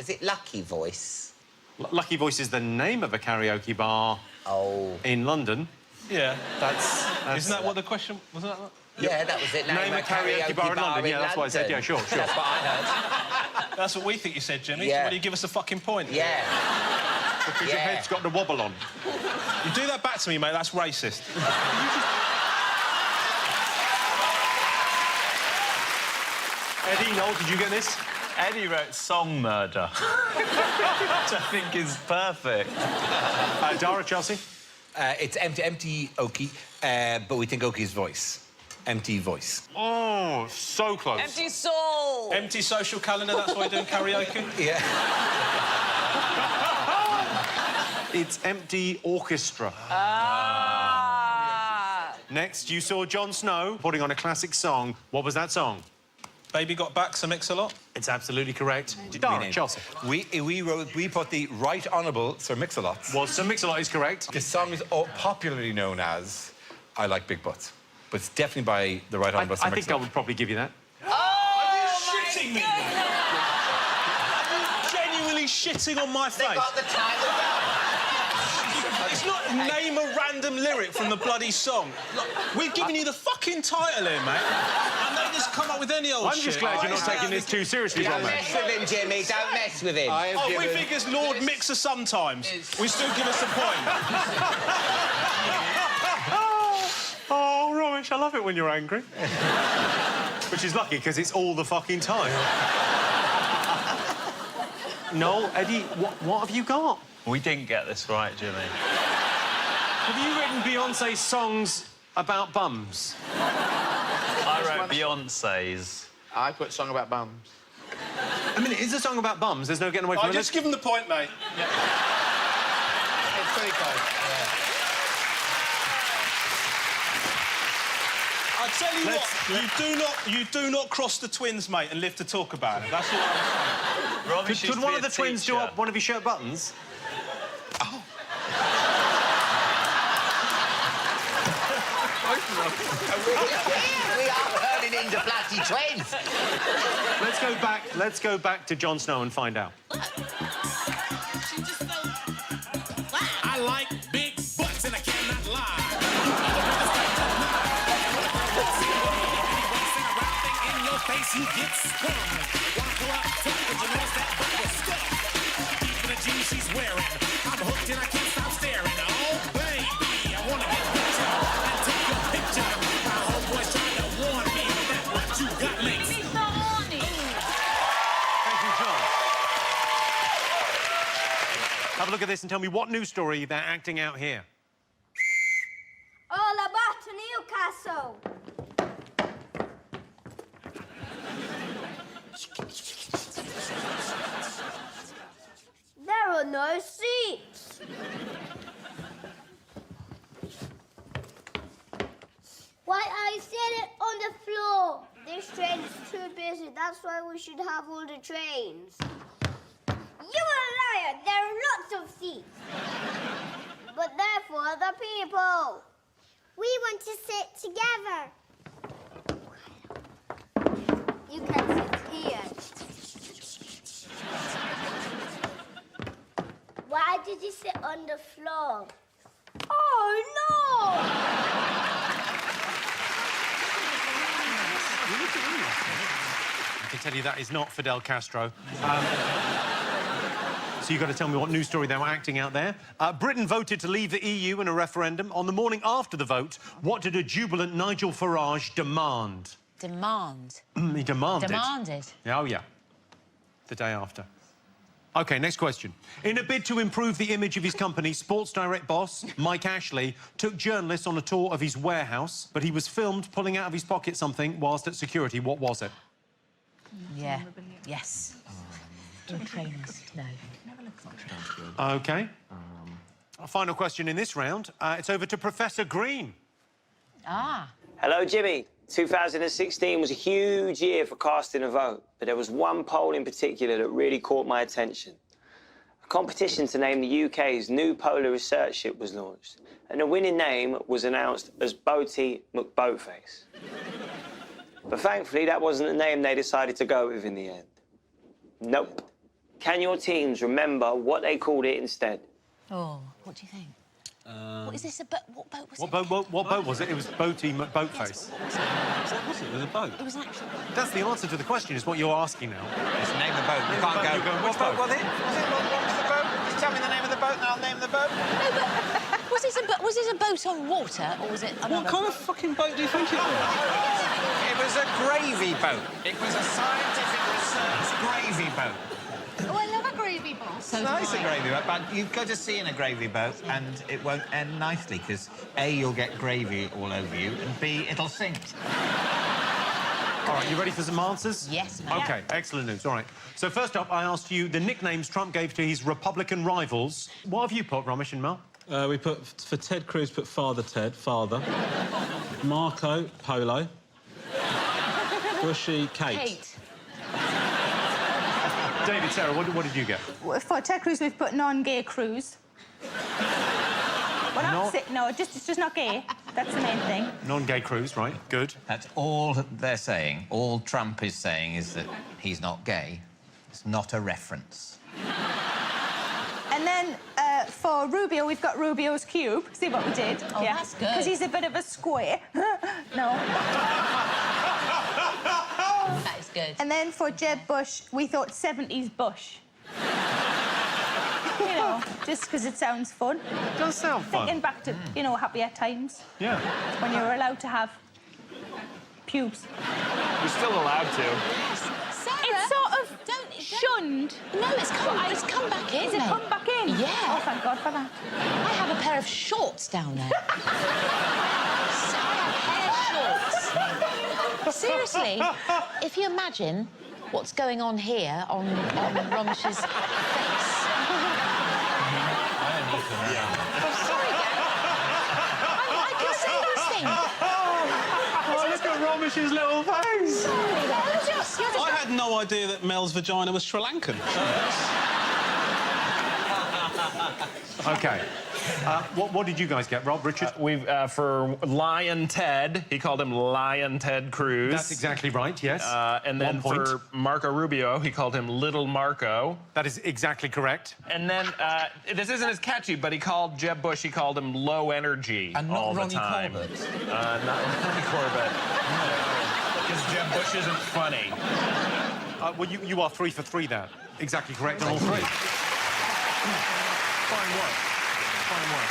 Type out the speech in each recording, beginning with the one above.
Is it Lucky Voice? Lucky Voice is the name of a karaoke bar in London. Yeah, that's... Isn't that what the question... Wasn't that... Yeah, that was it. Name a karaoke bar in London. Yeah, that's what I said. Yeah, sure. That's what I heard. That's what we think you said, Jimmy. Yeah. So why do you give us a fucking point? Yeah. Because your head's got the wobble on. You do that back to me, mate, that's racist. Eddie, Noel, did you get this? Eddie wrote Song Murder, which I think is perfect. Dara, Chelsea? It's empty Okie, but we think Okie's voice. Empty voice. Oh, so close. Empty soul. Empty social calendar, that's why you're doing karaoke? Yeah. It's empty orchestra. Next, you saw Jon Snow putting on a classic song. What was that song? Baby Got Back, Sir Mix-a-Lot? It's absolutely correct. Dara, Chelsea. We put the Right Honourable Sir Mix-a-Lot. Well, Sir Mix-a-Lot is correct. The song is popularly known as I Like Big Butts, but it's definitely by the Right Honourable Sir I think I Mix-a-Lot. would probably give you that. Are you shitting me? Are you genuinely shitting on my face? They got the title down. It's not name a random lyric from the bloody song. Look, we've given you the fucking title here, mate. And they just come up with any old shit. I'm just glad you're not taking this too seriously, Don't Romesh. mess with him, Jimmy. Don't mess with him. We think it's Lord Mixer sometimes. We still give us a point. Oh, Romesh, I love it when you're angry. Which is lucky, because it's all the fucking time. Noel, Eddie, what have you got? We didn't get this right, Jimmy. Have you written Beyonce's songs about bums? I wrote Beyonce's. I put song about bums. I mean, it is a song about bums. There's no getting away from it. I'll just give him the point, mate. Yeah. It's pretty close. I tell you what, you do not cross the twins, mate, and live to talk about it. That's all I'm saying. Could one of the twins do up one of your shirt buttons? Oh. We are turning into flatty twins. Let's go back to Jon Snow and find out. I like big butts and I cannot lie. In your face, you get sprung. Wanna go out top, but you notice that butt was stuck. Deep in the jeans she's wearing, I'm hooked and I can't stop staring. Oh, baby, I wanna get with you and take your picture. My homeboy's trying to warn me that what you got makes me so horny. Thank you, John. Have a look at this and tell me what news story they're acting out here. All about Newcastle. There are no seats. Why are you sitting on the floor? This train is too busy. That's why we should have all the trains. You are a liar. There are lots of seats. But they're for other people. We want to sit together. You can sit here. Why did you sit on the floor? Oh, no! I can tell you that is not Fidel Castro. So you've got to tell me what news story they were acting out there. Britain voted to leave the EU in a referendum. On the morning after the vote, what did a jubilant Nigel Farage demand? Demand? He demanded. Demanded? Oh, yeah. The day after. OK, next question. In a bid to improve the image of his company, Sports Direct boss Mike Ashley took journalists on a tour of his warehouse, but he was filmed pulling out of his pocket something whilst at security. What was it? Yeah. Yes. Trainers. No. OK. Our final question in this round. It's over to Professor Green. Ah. Hello, Jimmy. 2016 was a huge year for casting a vote, but there was one poll in particular that really caught my attention. A competition to name the UK's new polar research ship was launched, and the winning name was announced as Boaty McBoatface. But thankfully, that wasn't the name they decided to go with in the end. Nope. Can your teams remember what they called it instead? Oh, what do you think? What is this? What boat was What it? boat was it? It was Boaty McBoatface. It was a boat. It was an actual boat. That's the answer to the question, is what you're asking now. It's name the boat. You can't go. You're going, Which what boat boat? was it? What was the boat? Just tell me the name of the boat and I'll name the boat. Was this a boat on water, or was it another? What kind of fucking boat do you think it was? It was a gravy boat. It was a scientific research gravy boat. Oh, I love a gravy boat. So Nice, a gravy boat, but you go to sea in a gravy boat and it won't end nicely because A, you'll get gravy all over you, and B, it'll sink. All right, you ready for some answers? Yes, ma'am. OK, excellent news. All right. So first up, I asked you the nicknames Trump gave to his Republican rivals. What have you put, Romesh and Mel? We put, for Ted Cruz, put Father Ted, father. Marco, Polo. Bushy, Kate. David, Sarah, what did you get? For Ted Cruz, we've put non-gay Cruz. Well, Not- it's just not gay. That's the main thing. Non-gay Cruz, right? Good. That's all they're saying. All Trump is saying is that he's not gay. It's not a reference. And then for Rubio, we've got Rubio's cube. See what we did? Oh, that's good. Because he's a bit of a square. No. That is good. And then for Jeb Bush, we thought 70s Bush. You know, just because it sounds fun. It does sound fun. Thinking back to, you know, happier times Yeah. when you were allowed to have pubes. You're still allowed to. Sarah, It's sort of don't shunned. No, it's come back in. Is it come back in? Yeah. Oh, thank God for that. I have a pair of shorts down there. So I have hair shorts. Seriously, if you imagine what's going on here on Romesh's face. Oh, sorry, Gary. I can say those things. Oh, look at Romesh's little face. You're just I had no idea that Mel's vagina was Sri Lankan. OK. What did you guys get, Rob, Richard? We've for Lion Ted, he called him Lion Ted Cruz. That's exactly right, yes. And then 1 point. for Marco Rubio, he called him Little Marco. That is exactly correct. And then this isn't as catchy, but he called Jeb Bush, he called him Low Energy And not all Ronnie the time. Corbett. Not Ronnie Corbett. Because Jeb Bush isn't funny. Well, you are 3 for 3 there. Exactly correct on all 3. Fine work. Fine work.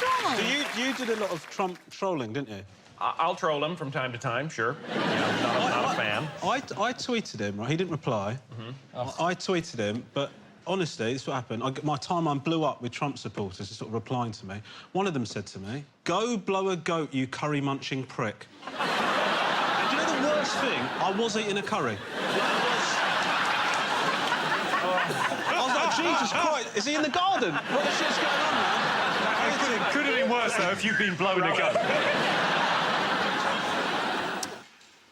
strong. You did a lot of Trump trolling, didn't you? I'll troll him from time to time, sure. Yeah, not a fan. I tweeted him, right? He didn't reply. I tweeted him, but honestly, this is what happened. My timeline blew up with Trump supporters sort of replying to me. One of them said to me, "Go blow a goat, you curry-munching prick." And do you know the worst thing? I was eating a curry. I was like, Jesus Christ, is he in the garden? What the shit's going on, man? It could have been worse, though, if you'd been blown a gun.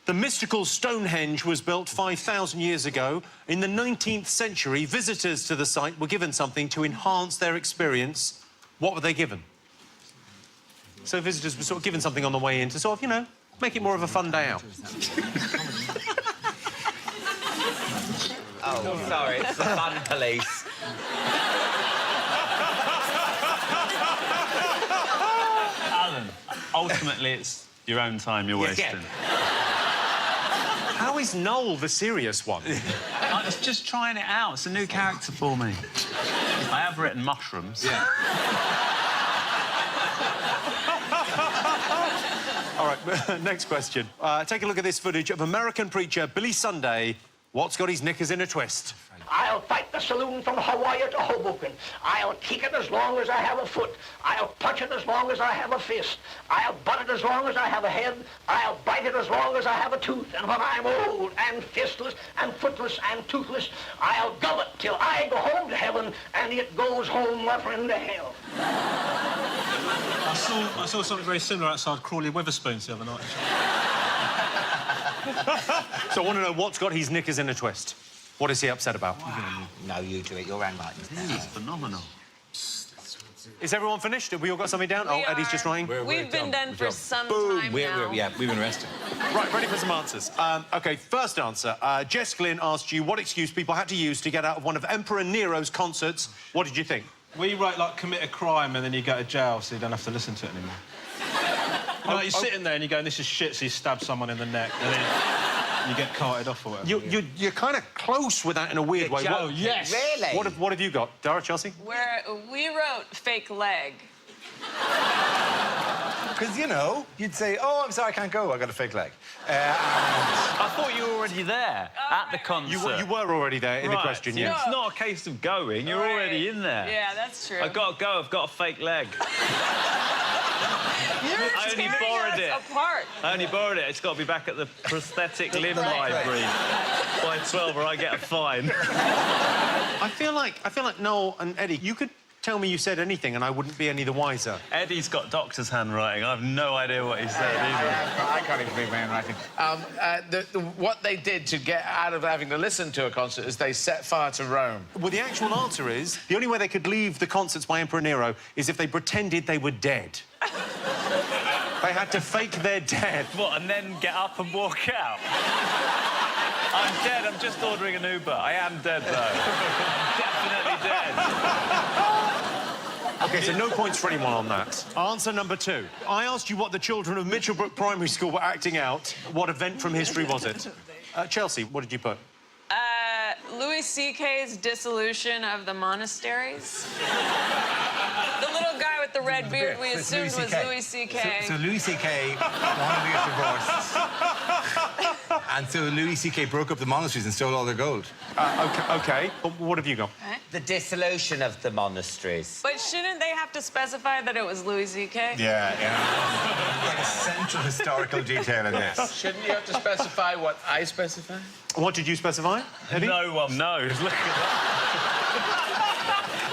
The mystical Stonehenge was built 5,000 years ago. In the 19th century, visitors to the site were given something to enhance their experience. What were they given? So visitors were sort of given something on the way in to sort of, you know, make it more of a fun day out. Oh, sorry, it's the fun police. Alan, ultimately, it's your own time you're wasting. How is Noel the serious one? I was just trying it out. It's a new character for me. I have written mushrooms. Yeah. All right, next question. Take a look at this footage of American preacher Billy Sunday. What's got his knickers in a twist? I'll fight the saloon from Hawaii to Hoboken. I'll kick it as long as I have a foot. I'll punch it as long as I have a fist. I'll butt it as long as I have a head. I'll bite it as long as I have a tooth. And when I'm old and fistless and footless and toothless, I'll gulp it till I go home to heaven and it goes home, my friend, to hell. I saw something very similar outside Crawley Witherspoon's the other night. So I want to know what's got his knickers in a twist. What is he upset about? No, you do it. You're right. It's phenomenal. Is everyone finished? Have we all got something down? Oh, Eddie's just writing. We've been done for some time now. Yeah, we've been arrested. Right, ready for some answers. OK, first answer. Jess Glynn asked you what excuse people had to use to get out of one of Emperor Nero's concerts. What did you think? We wrote, like, commit a crime and then you go to jail so you don't have to listen to it anymore. You know, you're sitting there and you're going, this is shit, so you stab someone in the neck and then you get carted off or whatever. You're kind of close with that in a weird way. Oh, yes. Really? What have you got? Dara, Chelsea? We wrote fake leg. Because, you know, you'd say, oh, I'm sorry, I can't go, I got a fake leg. I thought you were already there at the concert. You were already there in the question, yeah. It's not a case of going, you're already in there. Yeah, that's true. I've got to go, I've got a fake leg. I only borrowed it. Apart. I only borrowed it. It's got to be back at the prosthetic limb library by 12 or I get a fine. I feel like Noel and Eddie, you could tell me you said anything and I wouldn't be any the wiser. Eddie's got doctor's handwriting. I have no idea what he said either. I can't even read my handwriting. What they did to get out of having to listen to a concert is they set fire to Rome. Well, the actual answer is the only way they could leave the concerts by Emperor Nero is if they pretended they were dead. They had to fake their death. What, and then get up and walk out? I'm dead, I'm just ordering an Uber. I am dead, though. Definitely dead. OK, so no points for anyone on that. Answer number 2. I asked you what the children of Mitchellbrook Primary School were acting out. What event from history was it? Chelsea, what did you put? Louis C.K.'s dissolution of the monasteries. The little guy with the red beard we assumed was Louis C.K. So Louis C.K. wanted to get divorced. And so Louis C.K. broke up the monasteries and stole all their gold. OK. What have you got? The dissolution of the monasteries. But shouldn't they have to specify that it was Louis C.K.? Yeah. Like a central historical detail in this. Shouldn't you have to specify what I specify? What did you specify, Eddie? No one knows. Look at that.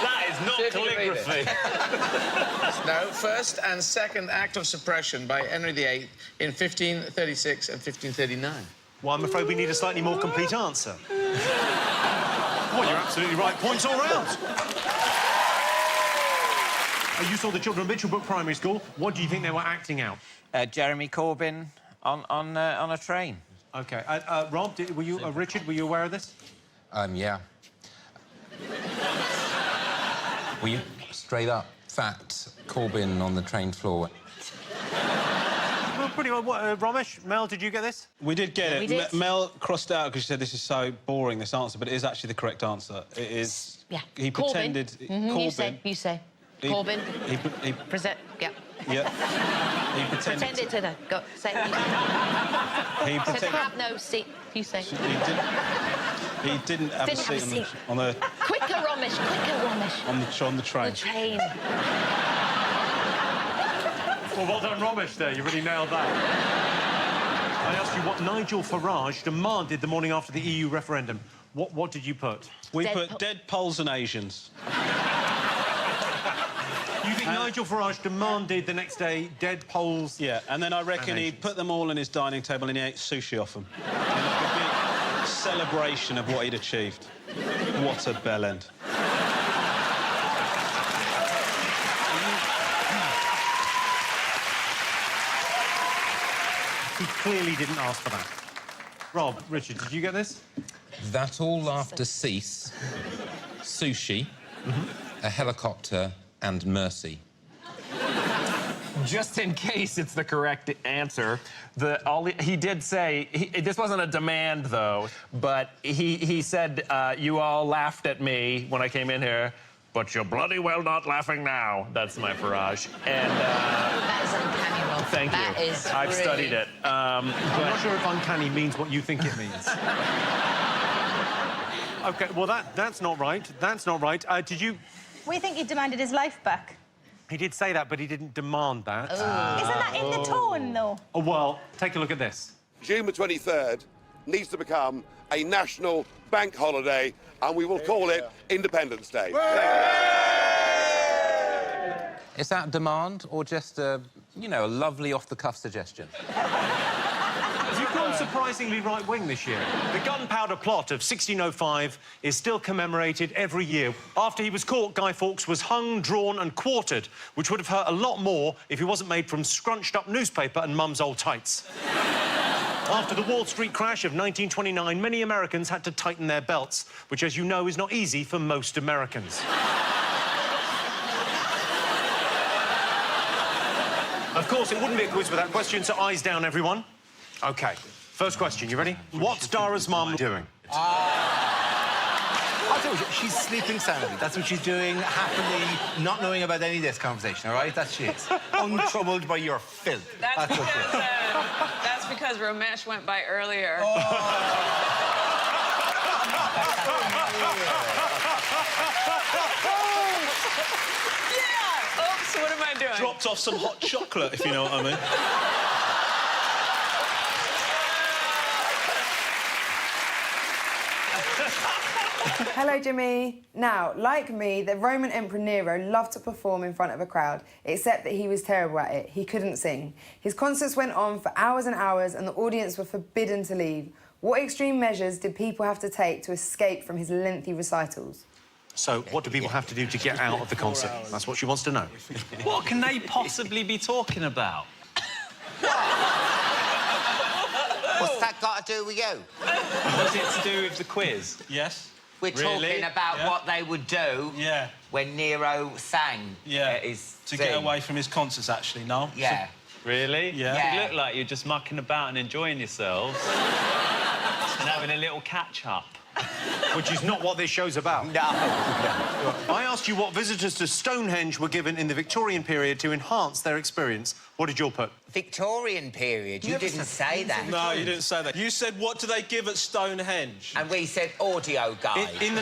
That is not calligraphy. No, first and second act of suppression by Henry VIII in 1536 and 1539. Well, I'm afraid we need a slightly more complete answer. Well, you're absolutely right. Points all round. You saw the children of Mitchellbrook Primary School. What do you think they were acting out? Jeremy Corbyn on a train. OK. Rob, were you... Richard, were you aware of this? Yeah. Were you straight up fat Corbyn on the train floor? Well, pretty well. Romesh, Mel, did you get this? We did get it. We did. Mel crossed out because she said this is so boring, this answer, but it is actually the correct answer. It is... Yeah. He pretended... Corbyn. You say. Corbyn. He Present. Yeah. Yeah. He Pretended to... Go. Say. He Said have no seat. You say. He didn't have a seat on the... Quicker, Romesh. Quicker, Romesh. On the train. The train. Well, well done, Romesh, there. You really nailed that. I asked you what Nigel Farage demanded the morning after the EU referendum. What did you put? We put dead Poles and Asians. You think Nigel Farage demanded the next day dead Poles? Yeah, and then I reckon he put them all on his dining table and he ate sushi off them. Like a big celebration of what he'd achieved. What a bellend. He clearly didn't ask for that. Rob, Richard, did you get this? That all laughter cease, sushi, a helicopter and mercy. Just in case it's the correct answer, he did say... this wasn't a demand, though, but he said, you all laughed at me when I came in here, but you're bloody well not laughing now. That's my Farage. And... that is uncanny, Rob. Thank you. That is I've studied it. I'm not sure if uncanny means what you think it means. OK, well, that's not right. That's not right. Did you... We think he demanded his life back. He did say that, but he didn't demand that. Isn't that in the tone, though? Oh, well, take a look at this. June the 23rd needs to become a national bank holiday, and we will call it Independence Day. Is that a demand or just a, you know, a lovely off-the-cuff suggestion? If you You've gone surprisingly right-wing this year. The gunpowder plot of 1605 is still commemorated every year. After he was caught, Guy Fawkes was hung, drawn and quartered, which would have hurt a lot more if he wasn't made from scrunched-up newspaper and mum's old tights. After the Wall Street crash of 1929, many Americans had to tighten their belts, which, as you know, is not easy for most Americans. Of course, it wouldn't be a quiz without questions, so eyes down, everyone. OK, first question, you ready? What's Dara's mum doing? I'll tell you, she's sleeping soundly. That's what she's doing, happily, not knowing about any of this conversation, all right? That's she is. Untroubled by your filth. That's because Romesh went by earlier. Yeah! Oops, what am I doing? Dropped off some hot chocolate, if you know what I mean. Hello, Jimmy. Now, like me, the Roman Emperor Nero loved to perform in front of a crowd, except that he was terrible at it. He couldn't sing. His concerts went on for hours and hours, and the audience were forbidden to leave. What extreme measures did people have to take to escape from his lengthy recitals? So, what do people have to do to get out of the concert? That's what she wants to know. What can they possibly be talking about? What's that got to do with you? What's it to do with the quiz? Yes. We're talking about what they would do when Nero sang his to thing. get away from his concerts, actually, no? Yeah. Really? Yeah. You look like you're just mucking about and enjoying yourselves and having a little catch-up. Which is not what this show's about. No. I asked you what visitors to Stonehenge were given in the Victorian period to enhance their experience. What did you all put? Victorian period? You didn't say that. No, you didn't say that. You said, what do they give at Stonehenge? And we said audio guide. In the...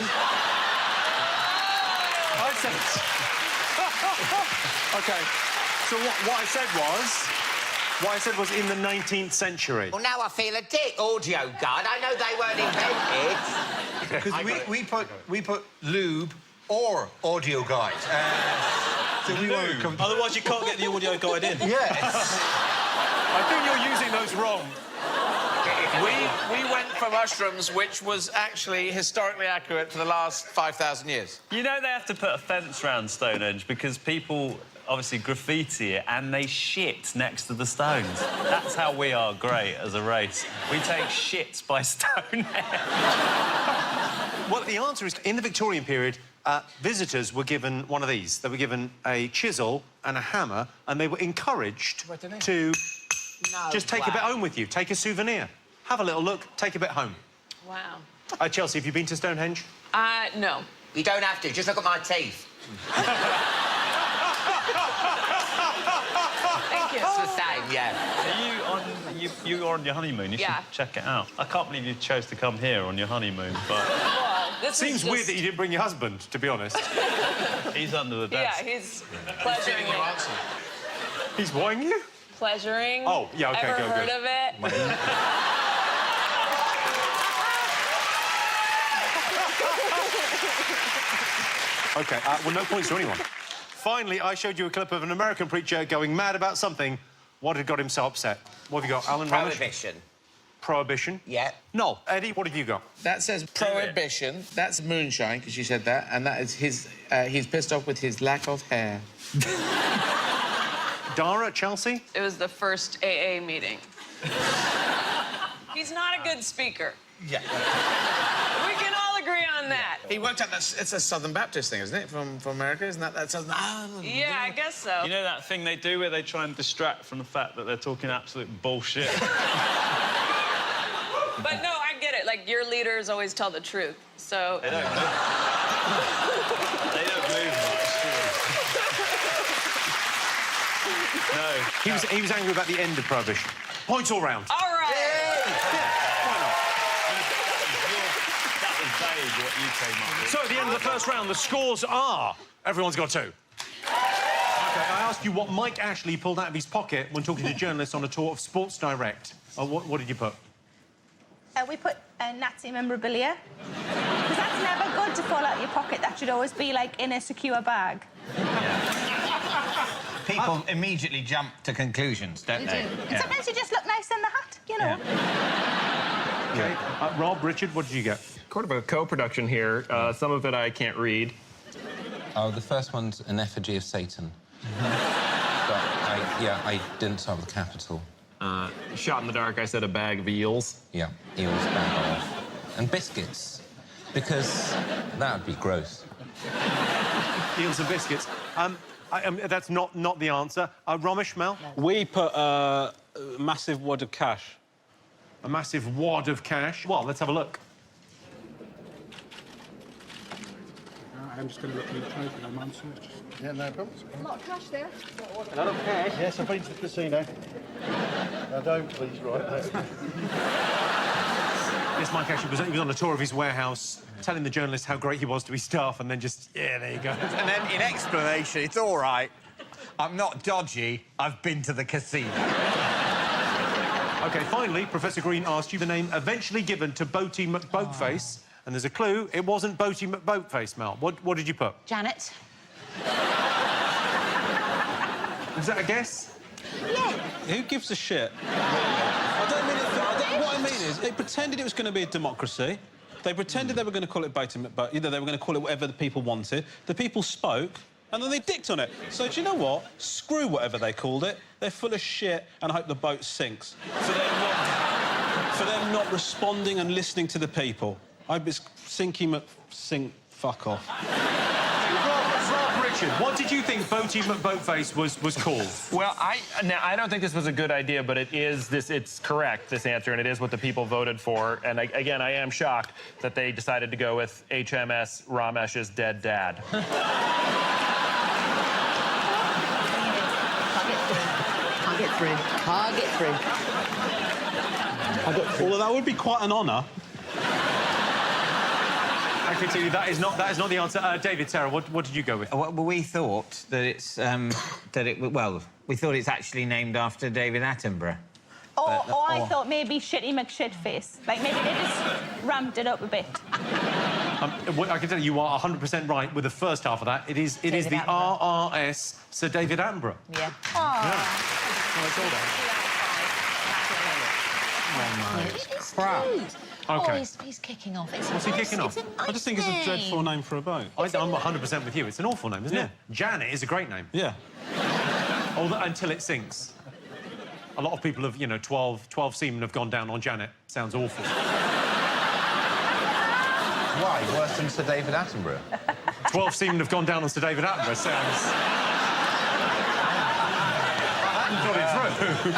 I said... OK, so what I said was... What I said was in the 19th century. Well, now I feel a dick. Audio guide. I know they weren't invented. Because we put lube or audio guide. So we won't come... Otherwise, you can't get the audio guide in. Yes. I think you're using those wrong. We went for mushrooms, which was actually historically accurate for the last 5,000 years. You know they have to put a fence around Stonehenge because people obviously graffiti it and they shit next to the stones. That's how we are great as a race. We take shits by Stonehenge. Well, the answer is, in the Victorian period, visitors were given one of these. They were given a chisel and a hammer, and they were encouraged to just take a bit home with you. Take a souvenir. Have a little look, take a bit home. Wow. Chelsea, have you been to Stonehenge? No. You don't have to. Just look at my teeth. Thank you. It's the same, yeah. You are on your honeymoon. You should check it out. I can't believe you chose to come here on your honeymoon, but... Well, this Seems is weird that you didn't bring your husband, to be honest. He's under the desk. Yeah, he's pleasuring me. He's wanting you? Pleasuring. Oh, yeah, OK, Ever go, heard go. of it? OK, well, no points to anyone. Finally, I showed you a clip of an American preacher going mad about something. What had got him so upset? What have you got, Alan? Prohibition. Prohibition? Yeah. No. Eddie, what have you got? That says prohibition. That's moonshine, because you said that. And that is his... he's pissed off with his lack of hair. Dara, Chelsea? It was the first AA meeting. He's not a good speaker. Yeah. We can all agree on that. He worked out that it's a Southern Baptist thing, isn't it, from America? Isn't that Southern... Yeah, I guess so. You know that thing they do where they try and distract from the fact that they're talking absolute bullshit? But no, I get it. Like, your leaders always tell the truth, so... They don't move. They don't move much, do they? No. He was angry about the end of Prohibition. Points all round. All right. That was vague, what you came up with. So, at the end of the first round, the scores are... Everyone's got 2. OK, I asked you what Mike Ashley pulled out of his pocket when talking to journalists on a tour of Sports Direct. What did you put? We put Nazi memorabilia. Because that's never good to fall out your pocket. That should always be, like, in a secure bag. People immediately jump to conclusions, don't they? And sometimes you just look nice in the hat. you know. Okay. Rob, Richard, what did you get? Kind of a co-production here. Some of it I can't read. Oh, the first one's an effigy of Satan. But I didn't start with a capital. Shot in the dark, I said a bag of eels. Yeah, eels, bag of. And biscuits, because that would be gross. Eels and biscuits. That's not the answer. Romesh, Mel? We put a massive wad of cash. A massive wad of cash? Well, let's have a look. I'm just going to look through the trophy. I'm unsearched. Yeah, no problem. A lot of cash there. A lot of cash? Yes, I've been to the casino. No, don't, please, right. Yes, Mike actually was on a tour of his warehouse, telling the journalist how great he was to his staff, and then just, yeah, there you go. And then, in explanation, it's all right. I'm not dodgy. I've been to the casino. OK, finally, Professor Green asked you the name eventually given to Boaty McBoatface, and there's a clue. It wasn't Boaty McBoatface, Mel. What did you put? Janet. Was that a guess? Yeah. Who gives a shit? I don't mean it. What I mean is, they pretended it was going to be a democracy. They pretended they were going to call it Boaty McBoat. You know, they were going to call it whatever the people wanted. The people spoke, and then they dicked on it. So do you know what? Screw whatever they called it. They're full of shit, and I hope the boat sinks. For them not responding and listening to the people. I hope it's sink, fuck off. Rob, Richard, what did you think Boaty McBoatface was called? Well, I don't think this was a good idea, but it's correct, this answer, and it is what the people voted for. And again, I am shocked that they decided to go with HMS Romesh's dead dad. Can't get through. Although that would be quite an honour. I can tell you that is not the answer. David, Sarah, what did you go with? Well, we thought that it's we thought it's actually named after David Attenborough. I thought maybe Shitty McShitface. Like, maybe they just ramped it up a bit. I can tell you are 100% right with the first half of that. It is the RRS Sir David Attenborough. Yeah. It's all there. It's cute. OK. Oh, he's kicking off. What's he kicking off? I just think it's a dreadful name for a boat. I'm 100% with you. It's an awful name, isn't it? Janet is a great name. Yeah. Until it sinks. A lot of people have, 12 seamen have gone down on Janet. Sounds awful. Why? Worse than Sir David Attenborough? 12 seamen have gone down on Sir David Attenborough. Sounds... I hadn't thought it through.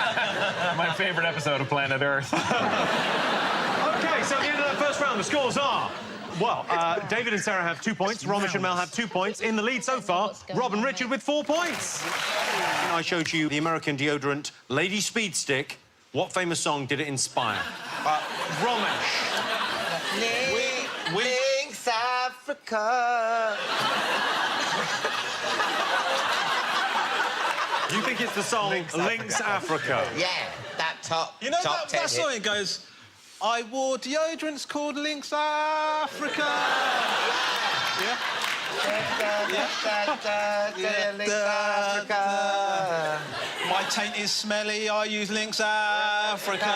My favourite episode of Planet Earth. OK, so at the end of that first round, the scores are... Well, David and Sarah have 2 points. Romesh and Mel have 2 points. In the lead so far, Rob and Richard with 4 points. I showed you the American deodorant Lady Speed Stick. What famous song did it inspire? Romesh. Links Africa. You think it's the song Links Africa? Yeah, that top. You know top that song? It goes, I wore deodorants called Links Africa. Yeah. Links Africa. My taint is smelly, I use Links Africa.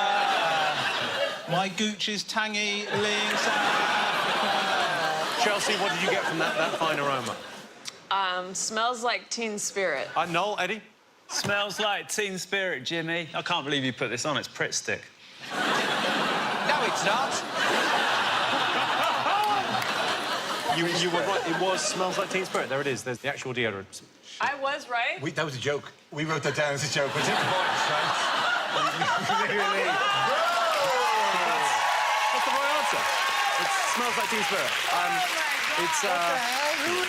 My gooch is tangy, Links Africa. Chelsea, what did you get from that fine aroma? Smells like Teen Spirit. Noel, Eddie? Smells like Teen Spirit, Jimmy. I can't believe you put this on. It's Pritt Stick. No, it's not. You were right. It was Smells Like Teen Spirit. There it is. There's the actual deodorant. I was right. That was a joke. We wrote that down as a joke. We took the points, right? That's the right answer. It smells like Teen Spirit.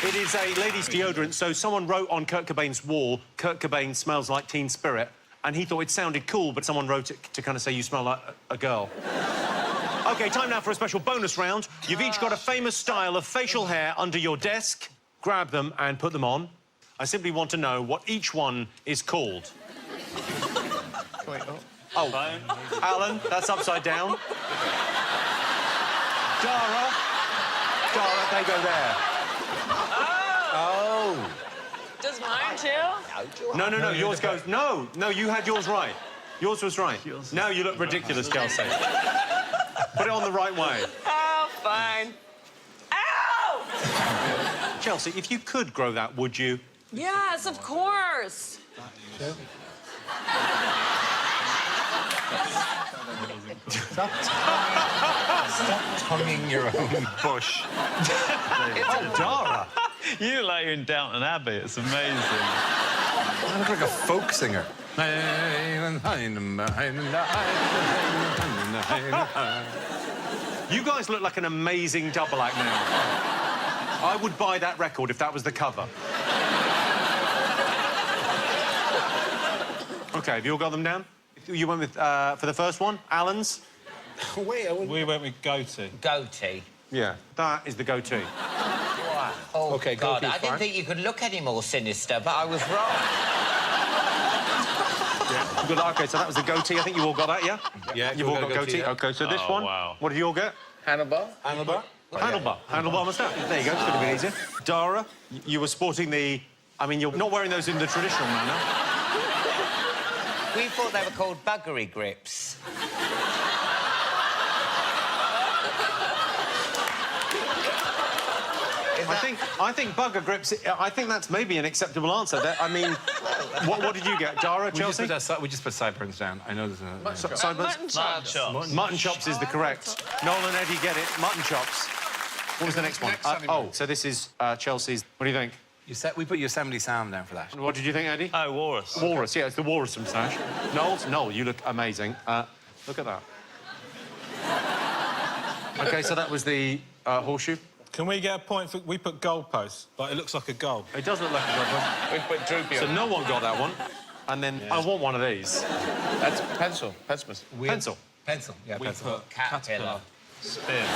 It is a ladies' deodorant. So someone wrote on Kurt Cobain's wall, Kurt Cobain smells like Teen Spirit, and he thought it sounded cool, but someone wrote it to kind of say you smell like a girl. OK, time now for a special bonus round. You've each got a famous style of facial hair under your desk. Grab them and put them on. I simply want to know what each one is called. Oh, Alan, that's upside down. Dara, they go there. Does mine too? No, yours goes... No, you had yours right. Yours was right. Now you look ridiculous, Chelsea. Put it on the right way. Oh, fine. Ow! Chelsea, if you could grow that, would you? Yes, of course. Stop tonguing your own bush. Oh, Dara. You look like you're in Downton Abbey. It's amazing. I look like a folk singer. You guys look like an amazing double act now. I would buy that record if that was the cover. OK, have you all got them down? You went with, for the first one, Alan's? We went with goatee. Goatee. Yeah, that is the goatee. Wow. Oh, OK, God, goatee's I didn't fine. think you could look any more sinister, but I was wrong. Yeah. Good. OK, so that was the goatee. I think you all got that, yeah? Yeah, You've all got goatee. yeah. OK, so this Oh, one, wow. what did you all get? Handlebar? Handlebar? Handlebar. Handlebar moustache. There you go, it's a bit easier. Dara, you were sporting the... I mean, you're not wearing those in the traditional manner. We thought they were called buggery grips. I think bugger grips. I think that's maybe an acceptable answer. I mean, what did you get, Dara? Chelsea? We just put sideburns down. I know there's a... Sideburns? Mutton chops. Mutton chops is the correct. Noel and Eddie get it. Mutton chops. What was the next one? Oh, so this is Chelsea's. What do you think? We put Yosemite Sam down for that. What did you think, Eddie? Oh, walrus. Walrus, yeah, it's the walrus moustache. Noel, you look amazing. Look at that. OK, so that was the horseshoe. Can we get a point for... We put goalposts, but it looks like a goal. It does look like a goalpost. We put droopy So on. no one got that one. And then I want one of these. That's pencil. Pencil. Pencil. Pencil. Yeah, We pencil. put caterpillar. Spin.